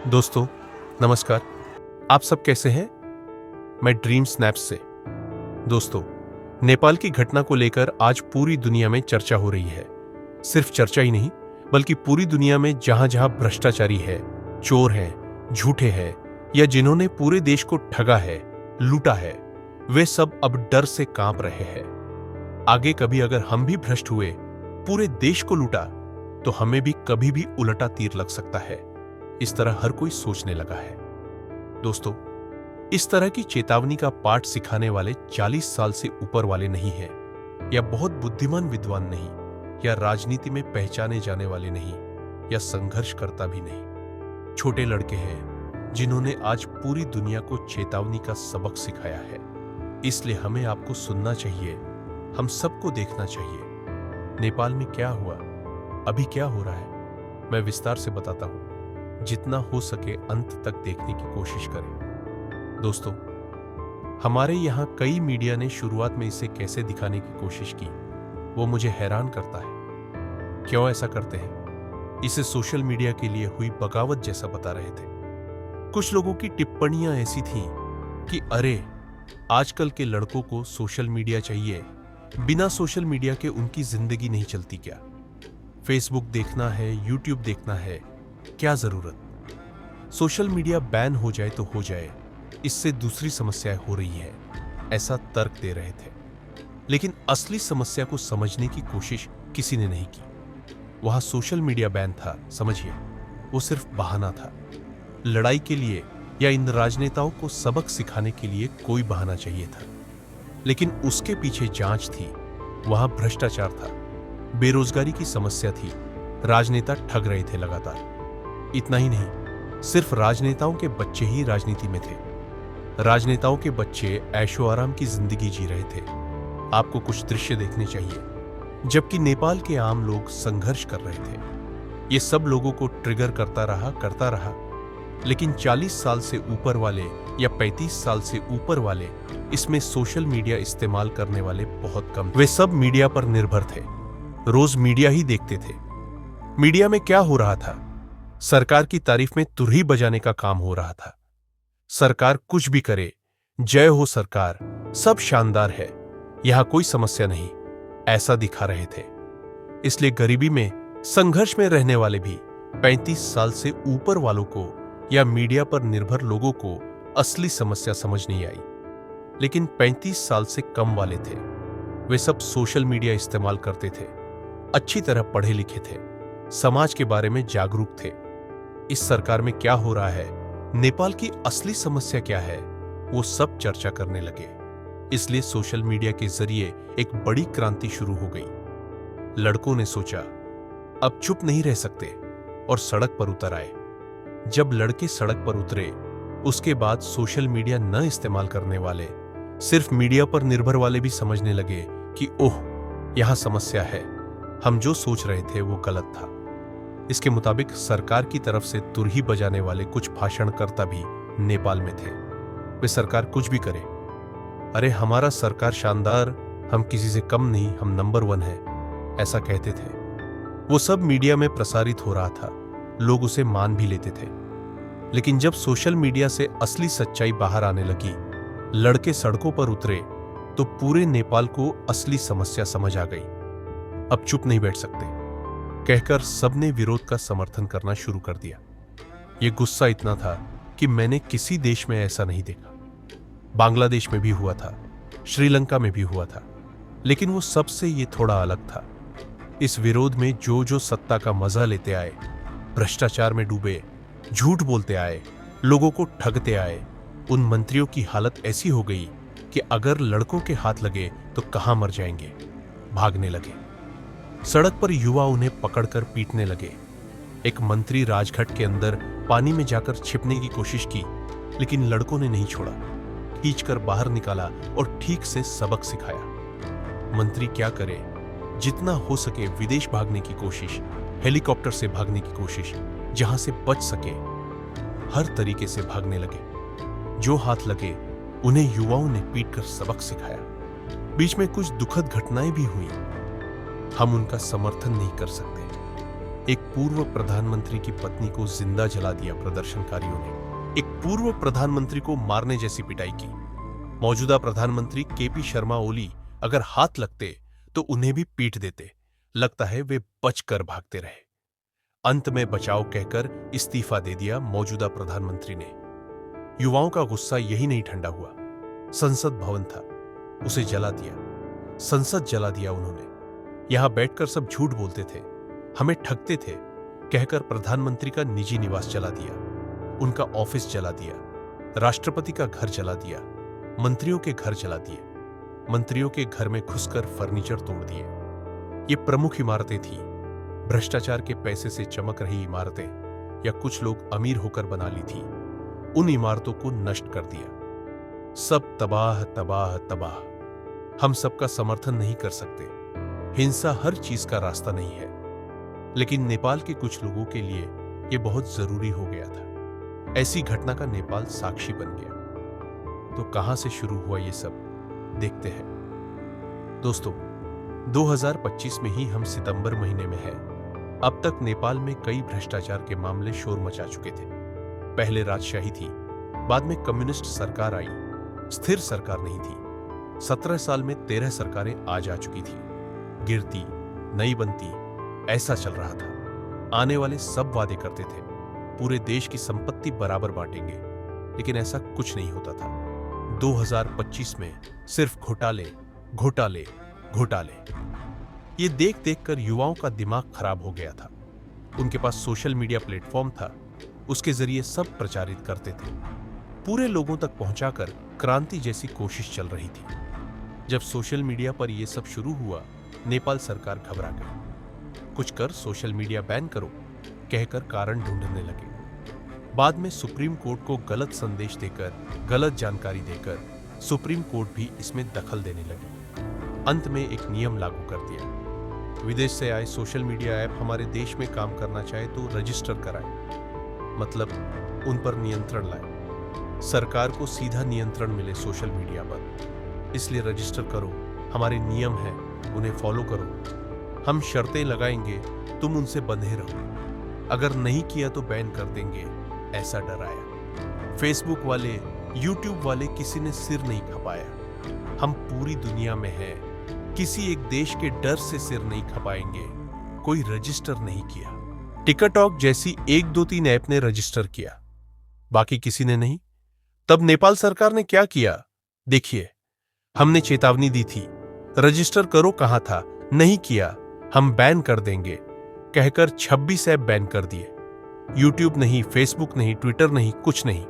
दोस्तों नमस्कार। आप सब कैसे हैं? मैं ड्रीम स्नैप्स से। दोस्तों, नेपाल की घटना को लेकर आज पूरी दुनिया में चर्चा हो रही है। सिर्फ चर्चा ही नहीं, बल्कि पूरी दुनिया में जहां जहां भ्रष्टाचारी है, चोर हैं, झूठे हैं या जिन्होंने पूरे देश को ठगा है, लूटा है, वे सब अब डर से कांप रहे हैं। आगे कभी अगर हम भी भ्रष्ट हुए, पूरे देश को लूटा, तो हमें भी कभी भी उलटा तीर लग सकता है। इस तरह हर कोई सोचने लगा है। दोस्तों, इस तरह की चेतावनी का पाठ सिखाने वाले 40 साल से ऊपर वाले नहीं हैं, या बहुत बुद्धिमान विद्वान नहीं, या राजनीति में पहचाने जाने वाले नहीं, या संघर्षकर्ता भी नहीं। छोटे लड़के हैं जिन्होंने आज पूरी दुनिया को चेतावनी का सबक सिखाया है। इसलिए हमें आपको सुनना चाहिए, हम सबको देखना चाहिए। नेपाल में क्या हुआ, अभी क्या हो रहा है, मैं विस्तार से बताता हूं। जितना हो सके अंत तक देखने की कोशिश करें। दोस्तों, हमारे यहां कई मीडिया ने शुरुआत में इसे कैसे दिखाने की कोशिश की, वो मुझे हैरान करता है। क्यों ऐसा करते हैं? इसे सोशल मीडिया के लिए हुई बगावत जैसा बता रहे थे। कुछ लोगों की टिप्पणियां ऐसी थीं कि अरे, आजकल के लड़कों को सोशल मीडिया चाहिए, बिना सोशल मीडिया के उनकी जिंदगी नहीं चलती क्या? फेसबुक देखना है, यूट्यूब देखना है, क्या जरूरत? सोशल मीडिया बैन हो जाए तो हो जाए, इससे दूसरी समस्याएं हो रही है, ऐसा तर्क दे रहे थे। लेकिन असली समस्या को समझने की कोशिश किसी ने नहीं की। वहां सोशल मीडिया बैन था, समझिए, वो सिर्फ बहाना था। लड़ाई के लिए या इन राजनेताओं को सबक सिखाने के लिए कोई बहाना चाहिए था। लेकिन उसके पीछे जांच थी, वहां भ्रष्टाचार था, बेरोजगारी की समस्या थी, राजनेता ठग रहे थे लगातार। इतना ही नहीं, सिर्फ राजनेताओं के बच्चे ही राजनीति में थे। राजनेताओं के बच्चे ऐशो आराम की जिंदगी जी रहे थे। आपको कुछ दृश्य देखने चाहिए, जबकि नेपाल के आम लोग संघर्ष कर रहे थे। ये सब लोगों को ट्रिगर करता रहा, लेकिन 40 साल से ऊपर वाले या 35 साल से ऊपर वाले, इसमें सोशल मीडिया इस्तेमाल करने वाले बहुत कम। वे सब मीडिया पर निर्भर थे, रोज मीडिया ही देखते थे। मीडिया में क्या हो रहा था? सरकार की तारीफ में तुरही बजाने का काम हो रहा था। सरकार कुछ भी करे, जय हो सरकार, सब शानदार है, यहां कोई समस्या नहीं, ऐसा दिखा रहे थे। इसलिए गरीबी में, संघर्ष में रहने वाले भी 35 साल से ऊपर वालों को या मीडिया पर निर्भर लोगों को असली समस्या समझ नहीं आई। लेकिन 35 साल से कम वाले थे, वे सब सोशल मीडिया इस्तेमाल करते थे, अच्छी तरह पढ़े लिखे थे, समाज के बारे में जागरूक थे। इस सरकार में क्या हो रहा है, नेपाल की असली समस्या क्या है, वो सब चर्चा करने लगे। इसलिए सोशल मीडिया के जरिए एक बड़ी क्रांति शुरू हो गई। लड़कों ने सोचा, अब चुप नहीं रह सकते, और सड़क पर उतर आए। जब लड़के सड़क पर उतरे, उसके बाद सोशल मीडिया न इस्तेमाल करने वाले, सिर्फ मीडिया पर निर्भर वाले भी समझने लगे कि ओह, यहां समस्या है, हम जो सोच रहे थे वो गलत था। इसके मुताबिक सरकार की तरफ से तुरही बजाने वाले कुछ भाषणकर्ता भी नेपाल में थे। वे सरकार कुछ भी करे, अरे हमारा सरकार शानदार, हम किसी से कम नहीं, हम नंबर 1 है, ऐसा कहते थे। वो सब मीडिया में प्रसारित हो रहा था, लोग उसे मान भी लेते थे। लेकिन जब सोशल मीडिया से असली सच्चाई बाहर आने लगी, लड़के सड़कों पर उतरे, तो पूरे नेपाल को असली समस्या समझ आ गई। अब चुप नहीं बैठ सकते, कहकर सबने विरोध का समर्थन करना शुरू कर दिया। यह गुस्सा इतना था कि मैंने किसी देश में ऐसा नहीं देखा। बांग्लादेश में भी हुआ था, श्रीलंका में भी हुआ था, लेकिन वो सबसे ये थोड़ा अलग था। इस विरोध में जो सत्ता का मजा लेते आए, भ्रष्टाचार में डूबे, झूठ बोलते आए, लोगों को ठगते आए, उन मंत्रियों की हालत ऐसी हो गई कि अगर लड़कों के हाथ लगे तो कहां मर जाएंगे, भागने लगे। सड़क पर युवा उन्हें पकड़कर पीटने लगे। एक मंत्री राजघाट के अंदर पानी में जाकर छिपने की कोशिश की, लेकिन लड़कों ने नहीं छोड़ा, खींचकर बाहर निकाला और ठीक से सबक सिखाया। मंत्री क्या करे, जितना हो सके विदेश भागने की कोशिश, हेलीकॉप्टर से भागने की कोशिश, जहां से बच सके, हर तरीके से भागने लगे। जो हाथ लगे उन्हें युवाओं ने पीटकर सबक सिखाया। बीच में कुछ दुखद घटनाएं भी हुई, हम उनका समर्थन नहीं कर सकते, एक पूर्व प्रधानमंत्री की पत्नी को जिंदा जला दिया प्रदर्शनकारियों ने। एक पूर्व प्रधानमंत्री को मारने जैसी पिटाई की। मौजूदा प्रधानमंत्री केपी शर्मा ओली अगर हाथ लगते तो उन्हें भी पीट देते। लगता है वे बचकर भागते रहे। अंत में बचाव कहकर इस्तीफा दे दिया मौजूदा प्रधानमंत्री ने। युवाओं का गुस्सा यही नहीं ठंडा हुआ। संसद भवन था, उसे जला दिया। संसद जला दिया उन्होंने। यहां बैठकर सब झूठ बोलते थे, हमें ठगते थे कहकर प्रधानमंत्री का निजी निवास जला दिया, उनका ऑफिस जला दिया, राष्ट्रपति का घर जला दिया, मंत्रियों के घर जला दिए, मंत्रियों के घर में घुसकर फर्नीचर तोड़ दिए। ये प्रमुख इमारतें थी, भ्रष्टाचार के पैसे से चमक रही इमारतें, या कुछ लोग अमीर होकर बना ली थी। उन इमारतों को नष्ट कर दिया। सब तबाह तबाह तबाह। हम सबका समर्थन नहीं कर सकते। हिंसा हर चीज का रास्ता नहीं है, लेकिन नेपाल के कुछ लोगों के लिए यह बहुत जरूरी हो गया था। ऐसी घटना का नेपाल साक्षी बन गया। तो कहां से शुरू हुआ ये सब, देखते हैं। दोस्तों, 2025 में ही हम सितंबर महीने में हैं। अब तक नेपाल में कई भ्रष्टाचार के मामले शोर मचा चुके थे। पहले राजशाही थी, बाद में कम्युनिस्ट सरकार आई। स्थिर सरकार नहीं थी। 17 साल में 13 सरकारें आ जा चुकी थी। गिरती, नई बनती, ऐसा चल रहा था। आने वाले सब वादे करते थे, पूरे देश की संपत्ति बराबर बांटेंगे, लेकिन ऐसा कुछ नहीं होता था। 2025 में सिर्फ घोटाले घोटाले घोटाले। ये देख देखकर युवाओं का दिमाग खराब हो गया था। उनके पास सोशल मीडिया प्लेटफॉर्म था, उसके जरिए सब प्रचारित करते थे। पूरे लोगों तक पहुंचाकर क्रांति जैसी कोशिश चल रही थी। जब सोशल मीडिया पर यह सब शुरू हुआ, नेपाल सरकार घबरा गई। कुछ कर सोशल मीडिया बैन करो कहकर कारण ढूंढने लगे। बाद में सुप्रीम कोर्ट को गलत संदेश देकर, गलत जानकारी देकर सुप्रीम कोर्ट भी इसमें दखल देने लगी। अंत में एक नियम लागू कर दिया, विदेश से आए सोशल मीडिया ऐप हमारे देश में काम करना चाहे तो रजिस्टर कराए, मतलब उन पर नियंत्रण लाए। सरकार को सीधा नियंत्रण मिले सोशल मीडिया पर, इसलिए रजिस्टर करो, हमारे नियम हैं, उन्हें फॉलो करो। हम शर्तें लगाएंगे, तुम उनसे बंधे रहो, अगर नहीं किया तो बैन कर देंगे, ऐसा डराया। फेसबुक वाले, यूट्यूब वाले किसी ने सिर नहीं खपाया। हम पूरी दुनिया में हैं, किसी एक देश के डर से सिर नहीं खपाएंगे। कोई रजिस्टर नहीं किया। टिकटॉक जैसी 1-2-3 ऐप ने रजिस्टर किया, बाकी किसी ने नहीं। तब नेपाल सरकार ने क्या किया, देखिए। हमने चेतावनी दी थी, रजिस्टर करो कहां था, नहीं किया, हम बैन कर देंगे कहकर 26 ऐप बैन कर दिए। यूट्यूब नहीं, फेसबुक नहीं, ट्विटर नहीं, कुछ नहीं।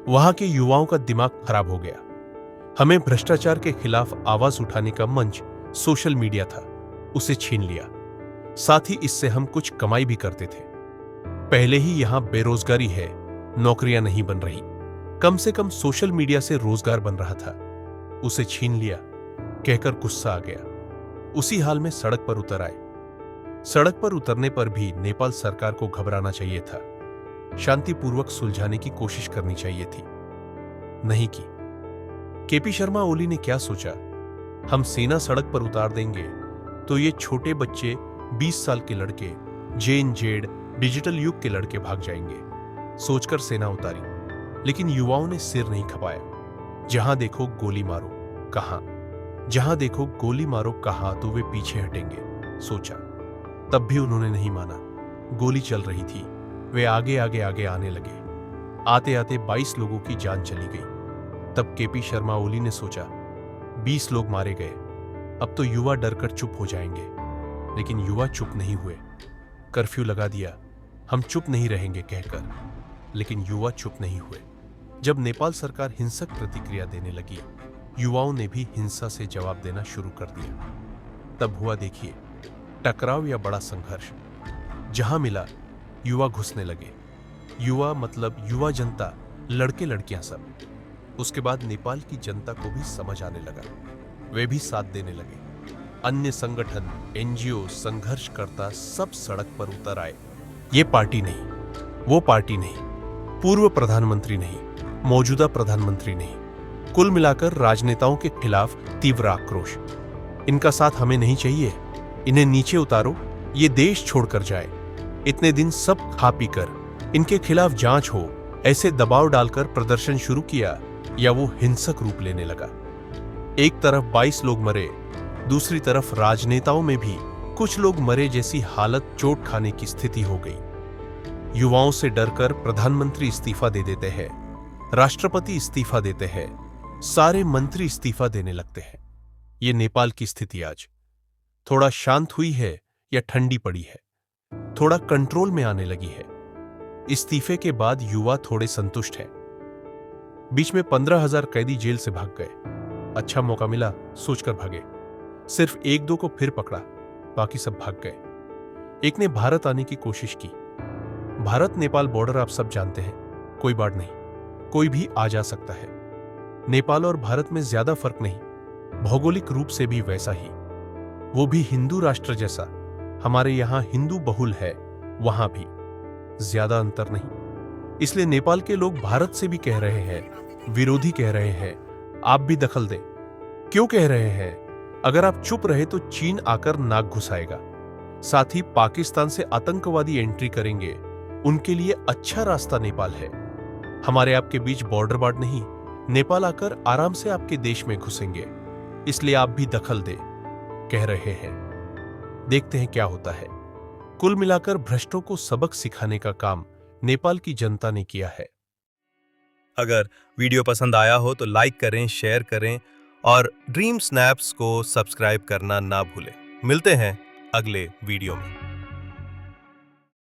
वहां के युवाओं का दिमाग खराब हो गया। हमें भ्रष्टाचार के खिलाफ आवाज उठाने का मंच सोशल मीडिया था, उसे छीन लिया। साथ ही इससे हम कुछ कमाई भी करते थे। पहले ही यहां बेरोजगारी है, नौकरियां नहीं बन रही। कम से कम सोशल मीडिया से रोजगार बन रहा था, उसे छीन लिया कहकर गुस्सा आ गया। उसी हाल में सड़क पर उतर आए। सड़क पर उतरने पर भी नेपाल सरकार को घबराना चाहिए था। शांतिपूर्वक सुलझाने की कोशिश करनी चाहिए थी, नहीं की। केपी शर्मा ओली ने क्या सोचा, हम सेना सड़क पर उतार देंगे तो ये छोटे बच्चे, 20 साल के लड़के, जेड डिजिटल युग के लड़के भाग जाएंगे। सोचकर सेना उतारी, लेकिन युवाओं ने सिर नहीं खपाया। जहां देखो गोली मारो, कहां? जहां देखो गोली मारो कहां तो वे पीछे हटेंगे, सोचा। तब भी उन्होंने नहीं माना। गोली चल रही थी, वे आगे आगे आगे आने लगे। आते आते 22 लोगों की जान चली गई। तब केपी शर्मा ओली ने सोचा, 20 लोग मारे गए, अब तो युवा डरकर चुप हो जाएंगे। लेकिन युवा चुप नहीं हुए। कर्फ्यू लगा दिया, हम चुप नहीं रहेंगे कहकर, लेकिन युवा चुप नहीं हुए। जब नेपाल सरकार हिंसक प्रतिक्रिया देने लगी, युवाओं ने भी हिंसा से जवाब देना शुरू कर दिया। तब हुआ देखिए, टकराव या बड़ा संघर्ष। जहां मिला, युवा घुसने लगे। युवा मतलब युवा जनता, लड़के लड़कियां सब। उसके बाद नेपाल की जनता को भी समझ आने लगा, वे भी साथ देने लगे। अन्य संगठन, एनजीओ, संघर्षकर्ता सब सड़क पर उतर आए। ये पार्टी नहीं, वो पार्टी नहीं, पूर्व प्रधानमंत्री नहीं, मौजूदा प्रधानमंत्री नहीं, कुल मिलाकर राजनेताओं के खिलाफ तीव्र आक्रोश। इनका साथ हमें नहीं चाहिए, इन्हें नीचे उतारो, ये देश छोड़कर जाए। इतने दिन सब खा पी कर इनके खिलाफ जांच हो, ऐसे दबाव डालकर प्रदर्शन शुरू किया या वो हिंसक रूप लेने लगा। एक तरफ 22 लोग मरे, दूसरी तरफ राजनेताओं में भी कुछ लोग मरे जैसी हालत चोट खाने की स्थिति हो गई। युवाओं से डरकर प्रधानमंत्री इस्तीफा दे देते हैं, राष्ट्रपति इस्तीफा देते हैं, सारे मंत्री इस्तीफा देने लगते हैं। ये नेपाल की स्थिति आज थोड़ा शांत हुई है या ठंडी पड़ी है, थोड़ा कंट्रोल में आने लगी है। इस्तीफे के बाद युवा थोड़े संतुष्ट हैं। बीच में 15,000 कैदी जेल से भाग गए। अच्छा मौका मिला सोचकर भागे। सिर्फ एक दो को फिर पकड़ा, बाकी सब भाग गए। एक ने भारत आने की कोशिश की। भारत नेपाल बॉर्डर आप सब जानते हैं, कोई बात नहीं, कोई भी आ जा सकता है। नेपाल और भारत में ज्यादा फर्क नहीं, भौगोलिक रूप से भी वैसा ही, वो भी हिंदू राष्ट्र जैसा। हमारे यहां हिंदू बहुल है, वहां भी ज्यादा अंतर नहीं। इसलिए नेपाल के लोग भारत से भी कह रहे हैं, विरोधी कह रहे हैं, आप भी दखल दें। क्यों कह रहे हैं? अगर आप चुप रहे तो चीन आकर नाक घुसाएगा, साथ ही पाकिस्तान से आतंकवादी एंट्री करेंगे। उनके लिए अच्छा रास्ता नेपाल है। हमारे आपके बीच बॉर्डर बाड़ नहीं, नेपाल आकर आराम से आपके देश में घुसेंगे। इसलिए आप भी दखल दें, कह रहे हैं। देखते हैं क्या होता है। कुल मिलाकर भ्रष्टों को सबक सिखाने का काम नेपाल की जनता ने किया है। अगर वीडियो पसंद आया हो तो लाइक करें, शेयर करें और ड्रीम स्नैप्स को सब्सक्राइब करना ना भूलें। मिलते हैं अगले वीडियो में।